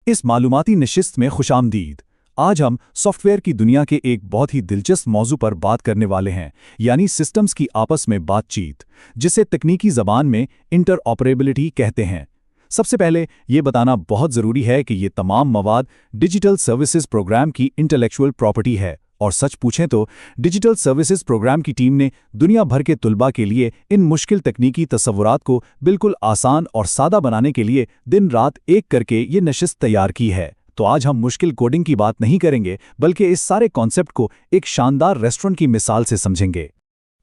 इस मालूमाती नशिस्त में खुशामदीद। आज हम सॉफ्टवेयर की दुनिया के एक बहुत ही दिलचस्प मौजू पर बात करने वाले हैं, यानी सिस्टम्स की आपस में बातचीत, जिसे तकनीकी ज़बान में इंटरऑपरेबिलिटी कहते हैं। सबसे पहले ये बताना बहुत ज़रूरी है कि ये तमाम मवाद डिजिटल सर्विसेज प्रोग्राम की इंटेलेक्चुअल प्रॉपर्टी है, और सच पूछें तो डिजिटल सर्विसेज प्रोग्राम की टीम ने दुनिया भर के तुलबा के लिए इन मुश्किल तकनीकी तस्वुरात को बिल्कुल आसान और सादा बनाने के लिए दिन रात एक करके ये नशिस्त तैयार की है। तो आज हम मुश्किल कोडिंग की बात नहीं करेंगे, बल्कि इस सारे कॉन्सेप्ट को एक शानदार रेस्टोरेंट की मिसाल से समझेंगे।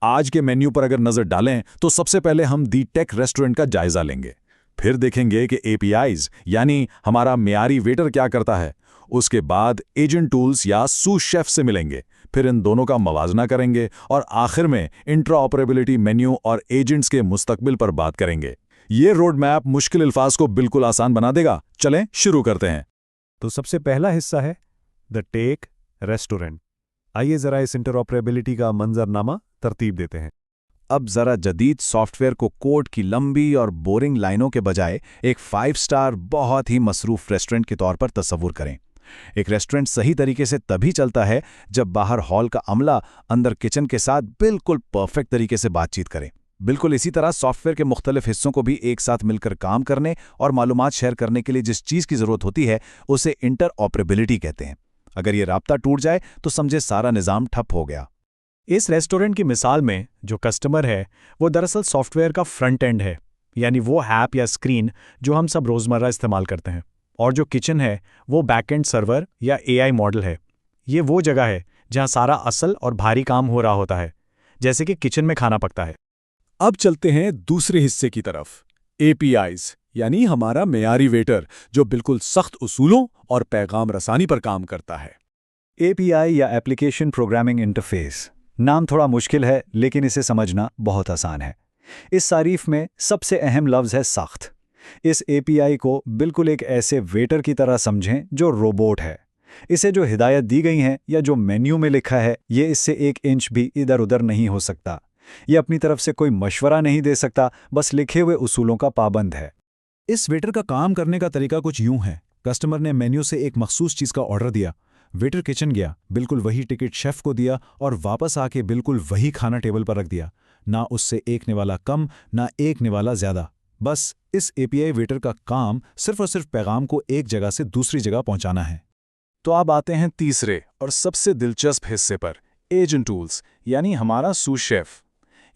आज के मेन्यू पर अगर नजर डालें तो सबसे पहले हम दी टेक रेस्टोरेंट का जायजा लेंगे। फिर देखेंगे कि एपीआईज यानी हमारा मेयारी वेटर क्या करता है। उसके बाद एजेंट टूल्स या सूस शेफ से मिलेंगे, फिर इन दोनों का मवाजना करेंगे और आखिर में इंट्राऑपरेबिलिटी मेन्यू और एजेंट्स के मुस्तकबिल पर बात करेंगे। ये रोड मैप मुश्किल अल्फाज को बिल्कुल आसान बना देगा। चलें शुरू करते हैं। तो सबसे पहला हिस्सा है द टेक रेस्टोरेंट। आइए जरा इस इंटरऑपरेबिलिटी का मंजरनामा तरतीब देते हैं। अब जरा जदीद सॉफ्टवेयर को कोड की लंबी और बोरिंग लाइनों के बजाय एक 5 स्टार बहुत ही मसरूफ रेस्टोरेंट के तौर पर तस्वुर करें। एक रेस्टोरेंट सही तरीके से तभी चलता है जब बाहर हॉल का अमला अंदर किचन के साथ बिल्कुल परफेक्ट तरीके से बातचीत करे। बिल्कुल इसी तरह सॉफ्टवेयर के मुख्तलिफ हिस्सों को भी एक साथ मिलकर काम करने और मालूमात शेयर करने के लिए जिस चीज़ की ज़रूरत होती है उसे इंटरऑपरेबिलिटी कहते हैं। अगर ये राब्ता टूट जाए तो समझे सारा निज़ाम ठप हो गया। इस रेस्टोरेंट की मिसाल में जो कस्टमर है वो दरअसल सॉफ्टवेयर का फ्रंट एंड है, यानी वो ऐप या स्क्रीन जो हम सब रोज़मर्रा इस्तेमाल करते हैं, और जो किचन है वो बैकएंड सर्वर या एआई मॉडल है। ये वो जगह है जहां सारा असल और भारी काम हो रहा होता है, जैसे कि किचन में खाना पकता है। अब चलते हैं दूसरे हिस्से की तरफ, एपीआईज यानी हमारा मेयारी वेटर जो बिल्कुल सख्त उसूलों और पैगाम रसानी पर काम करता है। एपीआई या एप्लीकेशन प्रोग्रामिंग इंटरफेस नाम थोड़ा मुश्किल है, लेकिन इसे समझना बहुत आसान है। इस तारीफ में सबसे अहम लफ्ज़ है सख्त। इस एपीआई को बिल्कुल एक ऐसे वेटर की तरह समझें जो रोबोट है। इसे जो हिदायत दी गई हैं या जो मेन्यू में लिखा है, ये इससे 1 इंच भी इधर उधर नहीं हो सकता। ये अपनी तरफ से कोई मशवरा नहीं दे सकता, बस लिखे हुए उसूलों का पाबंद है। इस वेटर का काम करने का तरीका कुछ यूं है। कस्टमर ने मेन्यू से एक मखसूस चीज़ का ऑर्डर दिया, वेटर किचन गया, बिल्कुल वही टिकट शेफ को दिया और वापस आके बिल्कुल वही खाना टेबल पर रख दिया। ना उससे एक निवाला कम, ना एक निवाला ज़्यादा। बस इस एपीआई वेटर का काम सिर्फ और सिर्फ पैगाम को एक जगह से दूसरी जगह पहुंचाना है। तो अब आते हैं तीसरे और सबसे दिलचस्प हिस्से पर, एजेंट टूल्स यानी हमारा सूस शेफ।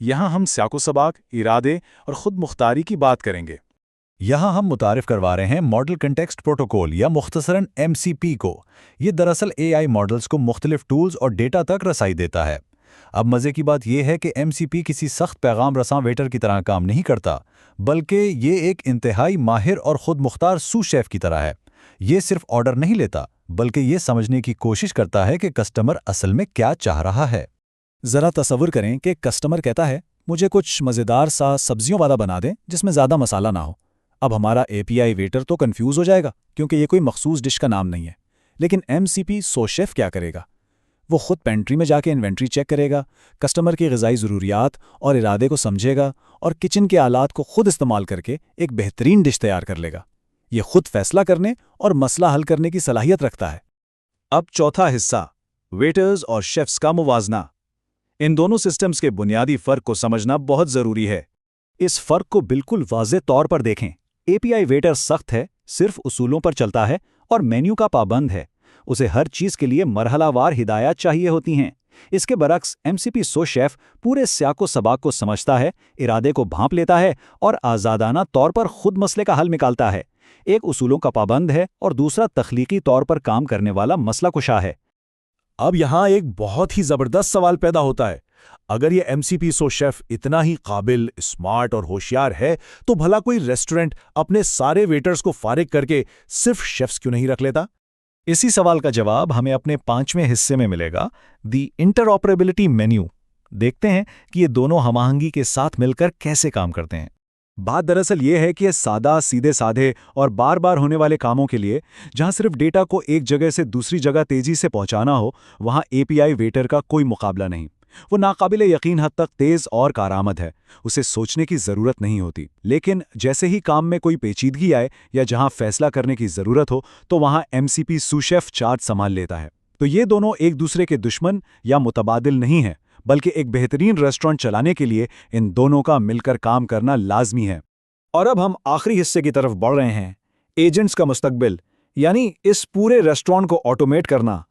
यहाँ हम स्याको-सबाक, इरादे और खुद मुख्तारी की बात करेंगे। यहाँ हम मुतारिफ करवा रहे हैं मॉडल कंटेक्स्ट प्रोटोकॉल या मुख्तसरन एमसीपी को। ये दरअसल एआई मॉडल्स को मुख्तलिफ टूल्स और डेटा तक रसाई देता है। अब मज़े की बात यह है कि एमसीपी किसी सख्त पैगाम रसां वेटर की तरह काम नहीं करता, बल्कि ये एक इंतहाई माहिर और खुद मुख्तार सूस शेफ की तरह है। ये सिर्फ ऑर्डर नहीं लेता, बल्कि ये समझने की कोशिश करता है कि कस्टमर असल में क्या चाह रहा है। ज़रा तसव्वुर करें कि कस्टमर कहता है, मुझे कुछ मज़ेदार सा सब्जियों वाला बना दें जिसमें ज़्यादा मसाला ना हो। अब हमारा एपीआई वेटर तो कंफ्यूज हो जाएगा, क्योंकि ये कोई मखसूस डिश का नाम नहीं है। लेकिन एमसीपी सूस शेफ क्या करेगा? वो खुद पेंट्री में जाके इन्वेंट्री चेक करेगा, कस्टमर की ग़िज़ाई ज़रूरियात और इरादे को समझेगा और किचन के आलात को खुद इस्तेमाल करके एक बेहतरीन डिश तैयार कर लेगा। ये खुद फैसला करने और मसला हल करने की सलाहियत रखता है। अब चौथा हिस्सा, वेटर्स और शेफ्स का मुवाजना। इन दोनों सिस्टम्स के बुनियादी फ़र्क को समझना बहुत ज़रूरी है। इस फ़र्क को बिल्कुल वाज़ेह तौर पर देखें। एपीआई वेटर सख्त है, सिर्फ उसूलों पर चलता है और मेन्यू का पाबंद है। उसे हर चीज़ के लिए मरहलावार हिदायत चाहिए होती हैं। इसके बरक्स एमसीपी सूस शेफ पूरे स्याको सबाक को समझता है, इरादे को भांप लेता है और आज़ादाना तौर पर खुद मसले का हल निकालता है। एक उसूलों का पाबंद है और दूसरा तख्लीकी तौर पर काम करने वाला मसला कुशा है। अब यहाँ एक बहुत ही ज़बरदस्त सवाल पैदा होता है। अगर ये एमसीपी सूस शेफ इतना ही काबिल, स्मार्ट और होशियार है, तो भला कोई रेस्टोरेंट अपने सारे वेटर्स को फारिग करके सिर्फ शेफ्स क्यों नहीं रख लेता? इसी सवाल का जवाब हमें अपने 5वें हिस्से में मिलेगा, दी इंटरऑपरेबिलिटी मेन्यू। देखते हैं कि ये दोनों हमआहंगी के साथ मिलकर कैसे काम करते हैं। बात दरअसल ये है कि ये सादा, सीधे साधे और बार बार होने वाले कामों के लिए, जहां सिर्फ डेटा को एक जगह से दूसरी जगह तेजी से पहुंचाना हो, वहां एपीआई वेटर का कोई मुकाबला नहीं। वो नाकाबिले यकीन हद तक तेज और कारआमद है, उसे सोचने की जरूरत नहीं होती। लेकिन जैसे ही काम में कोई पेचीदगी आए या जहां फैसला करने की जरूरत हो, तो वहां एमसीपी सूशेफ चार्ज संभाल लेता है। तो ये दोनों एक दूसरे के दुश्मन या मुतबादिल नहीं हैं, बल्कि एक बेहतरीन रेस्टोरेंट चलाने के लिए इन दोनों का मिलकर काम करना लाजमी है। और अब हम आखिरी हिस्से की तरफ बढ़ रहे हैं, एजेंट्स का मुस्तकबिल, यानी इस पूरे रेस्टोरेंट को ऑटोमेट करना।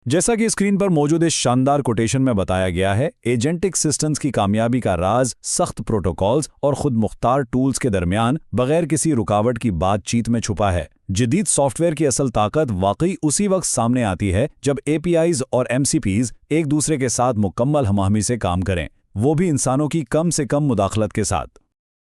जैसा कि स्क्रीन पर मौजूद इस शानदार कोटेशन में बताया गया है, एजेंटिक सिस्टम्स की कामयाबी का राज सख्त प्रोटोकॉल्स और खुद मुख्तार टूल्स के दरमियान बगैर किसी रुकावट की बातचीत में छुपा है। जदीद सॉफ्टवेयर की असल ताकत वाकई उसी वक्त सामने आती है जब एपीआईज और एमसीपीज एक दूसरे के साथ मुकम्मल हमआहमी से काम करें, वो भी इंसानों की कम से कम मुदाखलत के साथ।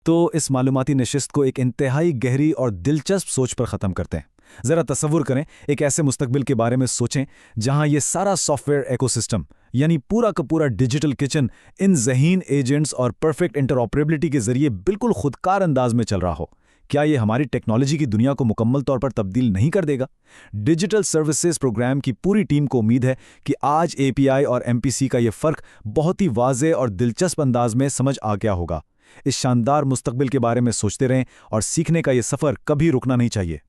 तो इस मालूमाती नशिस्त को एक इंतहाई गहरी और दिलचस्प सोच पर ख़त्म करते हैं। ज़रा तसव्वुर करें, एक ऐसे मुस्तकबिल के बारे में सोचें जहां ये सारा सॉफ्टवेयर इकोसिस्टम, यानी पूरा का पूरा डिजिटल किचन, इन ज़हीन एजेंट्स और परफेक्ट इंटरऑपरेबिलिटी के जरिए बिल्कुल खुदकार अंदाज में चल रहा हो। क्या ये हमारी टेक्नोलॉजी की दुनिया को मुकम्मल तौर पर तब्दील नहीं कर देगा? डिजिटल सर्विसेज प्रोग्राम की पूरी टीम को उम्मीद है कि आज एपीआई और एमपीसी का ये फ़र्क बहुत ही वाज़ेह और दिलचस्प अंदाज में समझ आ गया होगा। इस शानदार मुस्तकबिल के बारे में सोचते रहें और सीखने का ये सफ़र कभी रुकना नहीं चाहिए।